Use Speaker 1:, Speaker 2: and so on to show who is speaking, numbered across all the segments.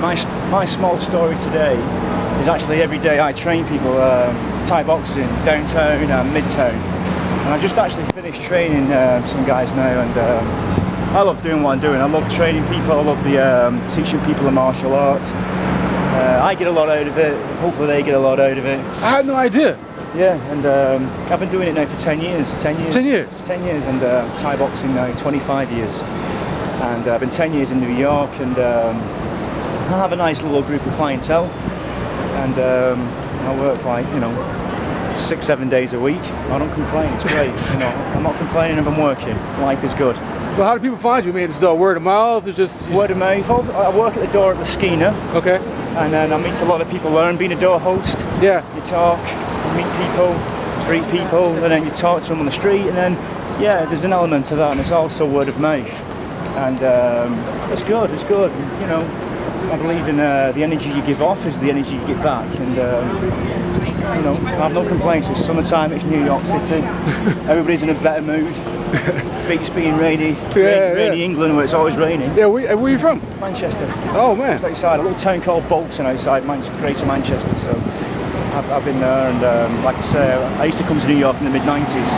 Speaker 1: My small story today is actually every day I train people Thai boxing downtown and midtown, and I just actually finished training some guys now, and I love doing what I'm doing. I love training people. I love teaching people the martial arts. I get a lot out of it. Hopefully they get a lot out of it.
Speaker 2: I had no idea.
Speaker 1: Yeah, and I've been doing it now for 10 years. 10 years.
Speaker 2: 10 years?
Speaker 1: 10 years, and Thai boxing now 25 years. And I've been 10 years in New York, and I have a nice little group of clientele. And I work like, 6-7 days a week. I don't complain, it's great. I'm not complaining if I'm working. Life is good.
Speaker 2: Well, how do people find you? I mean, is it word of mouth or just...
Speaker 1: Word of mouth. I work at the door at the Skeena.
Speaker 2: Okay.
Speaker 1: And then I meet a lot of people there, and being a door host.
Speaker 2: Yeah.
Speaker 1: You talk, meet people, greet people, and then you talk to them on the street, and then, yeah, there's an element to that, and it's also word of mouth. And it's good, I believe in the energy you give off is the energy you get back, and I have no complaints. It's summertime, it's New York City, everybody's in a better mood. Beats being rainy England where it's always raining.
Speaker 2: Yeah, where are you from?
Speaker 1: Manchester.
Speaker 2: Oh man.
Speaker 1: Just outside, a little town called Bolton outside Greater Manchester, so I've been there, and like I say, I used to come to New York in the mid-90s,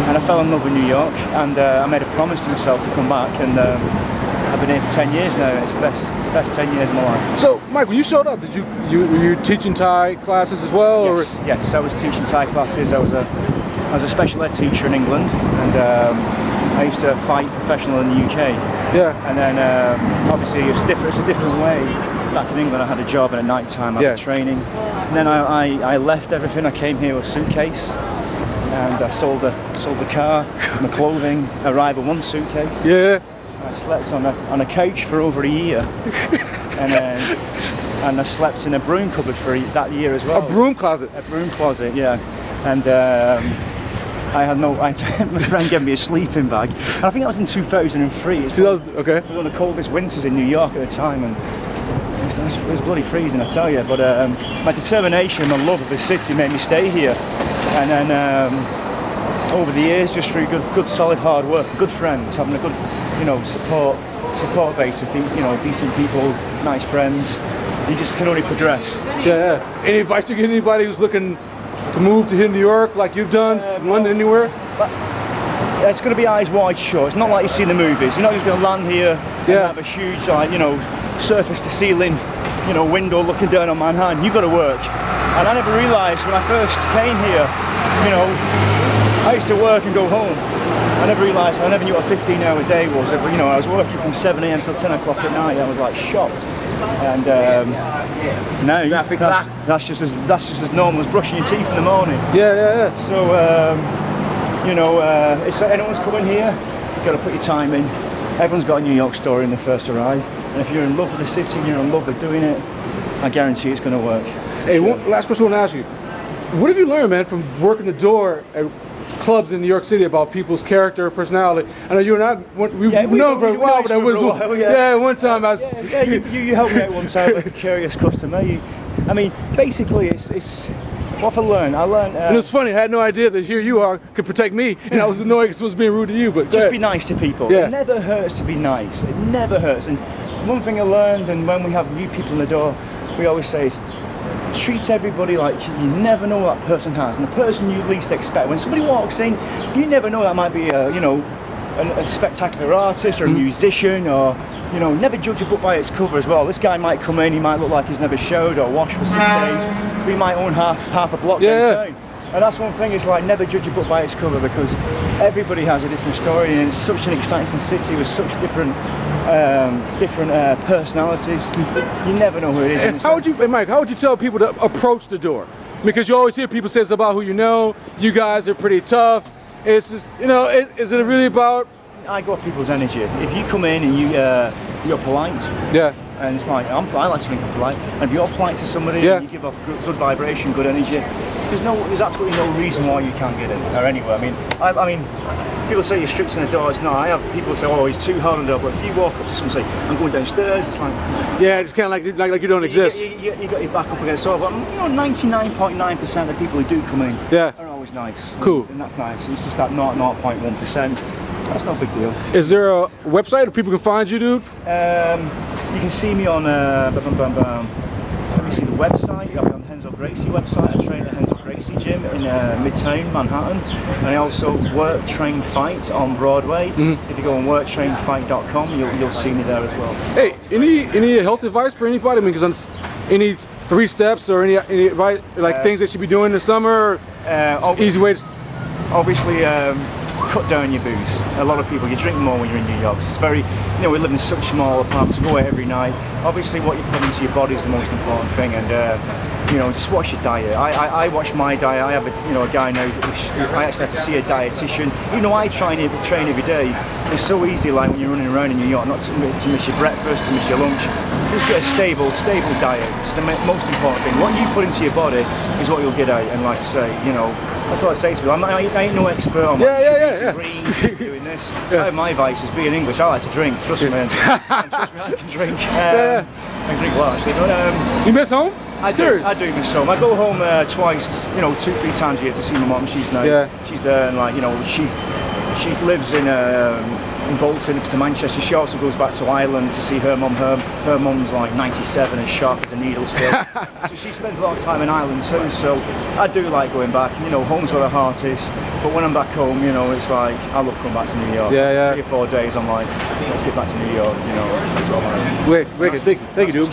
Speaker 1: and I fell in love with New York, and I made a promise to myself to come back, and I've been here for 10 years now. It's the best 10 years of my life.
Speaker 2: So, Mike, when you showed up, were you teaching Thai classes as well?
Speaker 1: Yes,
Speaker 2: or?
Speaker 1: Yes, I was teaching Thai classes. I was a special ed teacher in England, and I used to fight professional in the UK.
Speaker 2: Yeah.
Speaker 1: And then obviously it's a different way. Back in England, I had a job at night time after training. And then I left everything. I came here with a suitcase, and I sold the car, my clothing. I arrived with one suitcase.
Speaker 2: Yeah.
Speaker 1: I slept on a couch for over a year, and I slept in a broom cupboard for that year as well.
Speaker 2: A broom closet.
Speaker 1: A broom closet, yeah. And my friend gave me a sleeping bag, and I think that was in 2003.
Speaker 2: Okay.
Speaker 1: It was one of the coldest winters in New York at the time, and it was bloody freezing, I tell you. But my determination, my love of the city made me stay here, and then over the years, just through good solid hard work, good friends, having a good support base of decent people, nice friends, you just can only progress.
Speaker 2: Yeah. Any advice to give anybody who's looking to move to here in New York, like you've done, London, anywhere?
Speaker 1: It's going to be eyes wide shut. It's not like you see in the movies. You're not just going to land here and have a huge, surface to ceiling, window looking down on Manhattan. You've got to work. And I never realised when I first came here, I used to work and go home. I never realised, I never knew what a 15-hour day was. I was working from 7 a.m. till 10 o'clock at night. I was like shocked. And now that's just as normal as brushing your teeth in the morning.
Speaker 2: Yeah.
Speaker 1: So if anyone's coming here, you've got to put your time in. Everyone's got a New York story when they first arrive, and if you're in love with the city and you're in love with doing it, I guarantee it's going to work.
Speaker 2: Hey, last question I want to ask you: what have you learned, man, from working the door at clubs in New York City about people's character, personality? I know you and I, we've known for a while, but one time I was...
Speaker 1: You helped me out one time like a curious customer. Basically it's what I learned. And
Speaker 2: it was funny, I had no idea that here you are could protect me, and I was annoyed because I was being rude to you, but
Speaker 1: just be nice to people.
Speaker 2: Yeah.
Speaker 1: It never hurts to be nice. It never hurts. And one thing I learned, and when we have new people in the door, we always say is, treat everybody like you never know what that person has, and the person you least expect. When somebody walks in, you never know that might be a spectacular artist or a musician, or never judge a book by its cover as well. This guy might come in, he might look like he's never showed or washed for 6 days. We might own half a block downtown. And that's one thing, it's like never judge a book by its cover, because everybody has a different story, and it's such an exciting city with such different personalities. You never know who it is.
Speaker 2: And Mike, how would you tell people to approach the door? Because you always hear people say it's about who you know. You guys are pretty tough. It's just, is it really about?
Speaker 1: I go off people's energy. If you come in and you're polite, and it's like I like to think I'm polite. And if you're polite to somebody, and you give off good vibration, good energy, there's absolutely no reason why you can't get in or anywhere. I mean, people say you're strict in the door. It's not. I have people say, oh, he's too hard on the door. But if you walk up to someone and say, I'm going downstairs, it's like,
Speaker 2: it's kind of like you don't exist.
Speaker 1: You got your back up against the door. But 99.9% of the people who do come in are always nice.
Speaker 2: Cool.
Speaker 1: And that's nice. It's just that 0.1%. That's no big deal.
Speaker 2: Is there a website where people can find you, dude?
Speaker 1: You can see me on, let me see the website. I'll be on the Hensel Gracie website. I train at Hensel Gracie Gym in Midtown Manhattan, and I also work, train, fight on Broadway. If you go on worktrainfight.com, you'll see me there as well.
Speaker 2: Hey, any health advice for anybody? I mean, because any 3 steps or any advice, like things they should be doing in the summer? Easy way to...
Speaker 1: Obviously, cut down your booze. A lot of people, you drink more when you're in New York. It's very, you know, we live in such small apartments, we go out every night. Obviously what you put into your body is the most important thing, and you know, just watch your diet. I watch my diet. I have a guy now, I actually have to see a dietitian. Even though I train every day, it's so easy, like when you're running around in New York, not to miss your breakfast, to miss your lunch. Just get a stable diet. It's the most important thing. What you put into your body is what you'll get out, and like I say, you know, that's what I say to people. I ain't no expert on greens, doing this. My vice is being English. I like to drink. Trust me, man. Trust me, I can drink. I can drink a lot actually. But,
Speaker 2: you miss home?
Speaker 1: I do miss home. I go home twice, you know, 2-3 times a year to see my mum. She's now, she's there, and like, you know, she lives in Bolton next to Manchester. She also goes back to Ireland to see her mum. Her mum's like 97 and sharp as a needle still. So she spends a lot of time in Ireland too. So I do like going back. You know, home's where the heart is. But when I'm back home, you know, it's like I love coming back to New York. 3 or 4 days, I'm like, let's get back to New York. You know, that's what I'm like.
Speaker 2: Wicked. Thank you, dude.